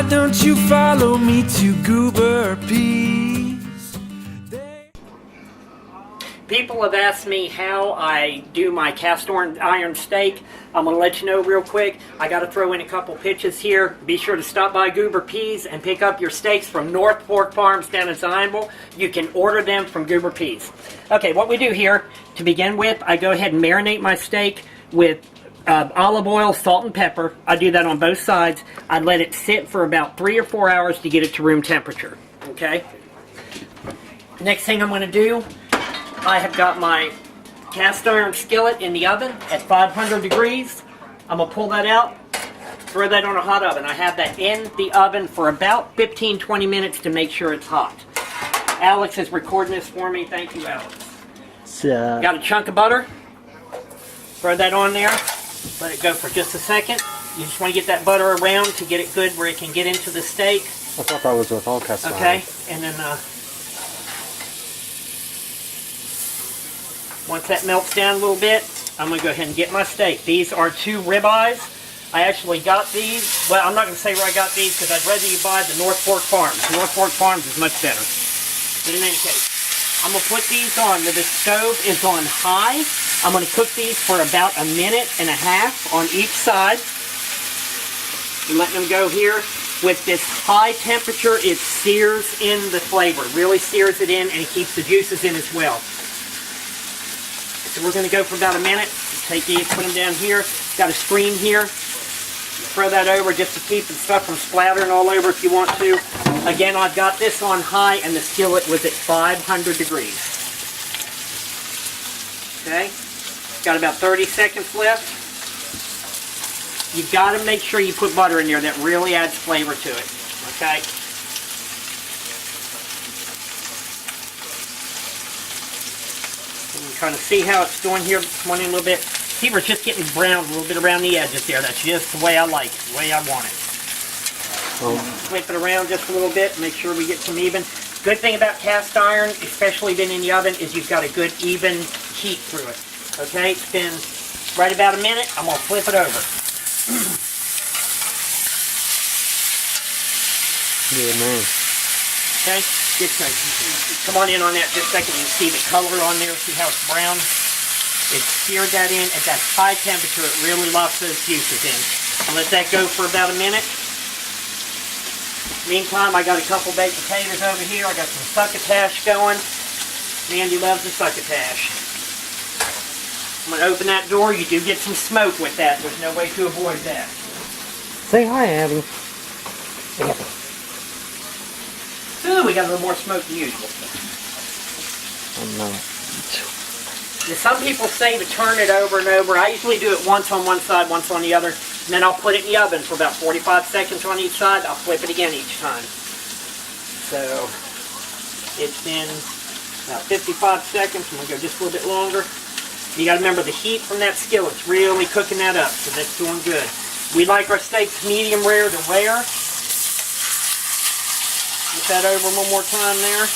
don't you follow me to Goober Peas? People have asked me how I do my cast iron steak. I'm going to let you know real quick. I got to throw in a couple pitches here. Be sure to stop by Goober Peas and pick up your steaks from North Fork Farms down in Zionsville. You can order them from Goober Peas. Okay, what we do here, to begin with, I go ahead and marinate my steak with olive oil, salt, and pepper. I do that on both sides. I let it sit for about 3 or 4 hours to get it to room temperature. Okay? Next thing I'm going to do, I have got my cast iron skillet in the oven at 500 degrees. I'm going to pull that out, throw that on a hot oven. I have that in the oven for about 15-20 minutes to make sure it's hot. Alex is recording this for me. Thank you, Alex. Got a chunk of butter. Throw that on there. Let it go for just a second. You just want to get that butter around to get it good where it can get into the steak. I thought that was with all cast iron. Okay, and then once that melts down a little bit, I'm going to go ahead and get my steak. These are 2 ribeyes. I actually got these. Well, I'm not going to say where I got these because I'd rather you buy the North Fork Farms. North Fork Farms is much better. But in any case, I'm going to put these on. The stove is on high. I'm going to cook these for about 1.5 minutes on each side. And let them go here. With this high temperature, it sears in the flavor. It really sears it in and it keeps the juices in as well. So we're going to go for about 1 minute. Take these, put them down here. Got a screen here. Throw that over just to keep the stuff from splattering all over if you want to. Again, I've got this on high and the skillet was at 500 degrees. Okay? Got about 30 seconds left. You've got to make sure you put butter in there. That really adds flavor to it. Okay? Trying to see how it's doing here. Come on in a little bit. See, we're just getting brown a little bit around the edges there. That's just the way I like it, the way I want it. Flip it around just a little bit, make sure we get some even. Good thing about cast iron, especially being in the oven, is you've got a good even heat through it. Okay, it's been right about 1 minute. I'm going to flip it over. Yeah, man. Okay, come on in on that just a second. You can see the color on there. See how it's brown? It seared that in at that high temperature. It really locks those juices in. I'll let that go for about 1 minute. Meantime, I got a couple baked potatoes over here. I got some succotash going. Mandy loves the succotash. I'm going to open that door. You do get some smoke with that. There's no way to avoid that. Say hi, Abby. Ooh, we got a little more smoke than usual. Oh, no. Some people say to turn it over and over. I usually do it once on one side, once on the other. And then I'll put it in the oven for about 45 seconds on each side. I'll flip it again each time. So, it's been about 55 seconds. I'm going to go just a little bit longer. You got to remember the heat from that skillet's really cooking that up. So that's doing good. We like our steaks medium rare to rare. Get that over one more time there.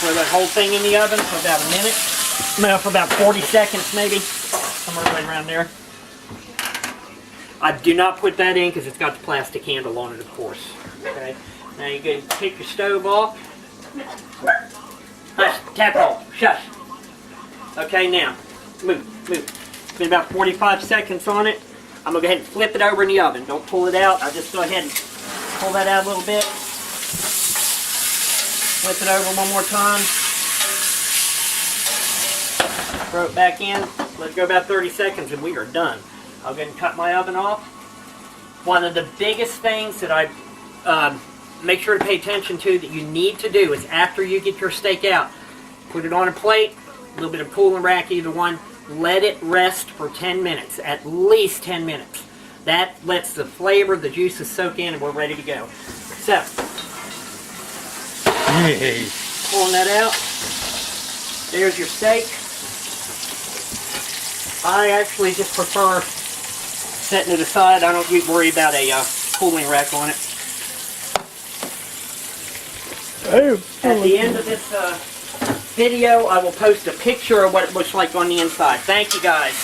Throw that whole thing in the oven for about 1 minute. No, for about 40 seconds maybe. Somewhere right around there. I do not put that in because it's got the plastic handle on it, of course. Okay. Now you go take your stove off. Hush, tap off, shush. Okay, now, move. It's been about 45 seconds on it. I'm going to go ahead and flip it over in the oven. Don't pull it out. I'll just go ahead and pull that out a little bit. Flip it over one more time. Throw it back in. Let it go about 30 seconds and we are done. I'll go ahead and cut my oven off. One of the biggest things that I make sure to pay attention to that you need to do is after you get your steak out, put it on a plate, a little bit of cooling rack, either one. Let it rest for 10 minutes, at least 10 minutes. That lets the flavor, the juices soak in, and we're ready to go. So, pulling that out. There's your steak. I actually just prefer setting it aside. I don't worry about a cooling rack on it. At the end of this video, I will post a picture of what it looks like on the inside. Thank you, guys.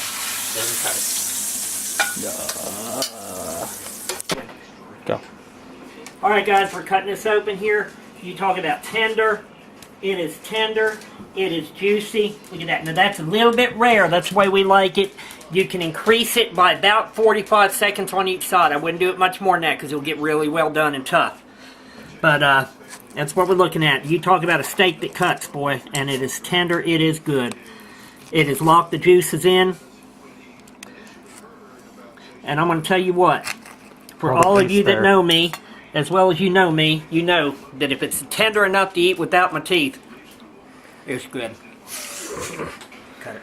All right, guys, we're cutting this open here. You talk about tender. It is tender. It is juicy. Look at that. Now, that's a little bit rare. That's the way we like it. You can increase it by about 45 seconds on each side. I wouldn't do it much more than that because it'll get really well done and tough. But that's what we're looking at. You talk about a steak that cuts, boy, and it is tender. It is good. It has locked the juices in. And I'm going to tell you what. For all of you that know me, as well as you know me, you know that if it's tender enough to eat without my teeth, it's good. Cut it.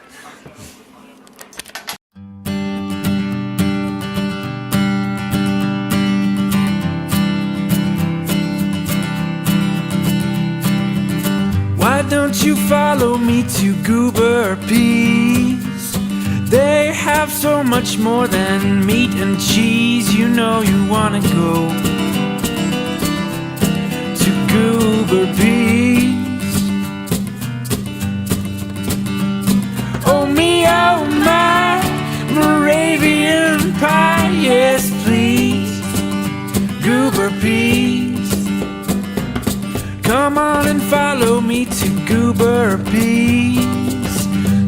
Why don't you follow me to Goober Peas? They have so much more than meat and cheese. You know you wanna go to Goober Peas. Oh me, oh my, Moravian pie, yes please, Goober Peas. Come on and follow me to Goober Peas.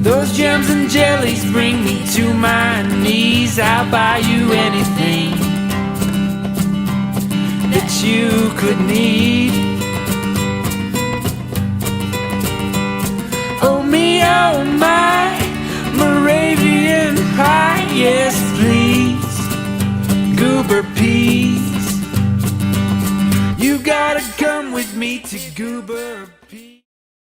Those jams and jellies bring me to my knees. I'll buy you anything that you could need. Oh me, oh my, Moravian pie, yes please, Goober Peas. You gotta come with me to Goober Peas.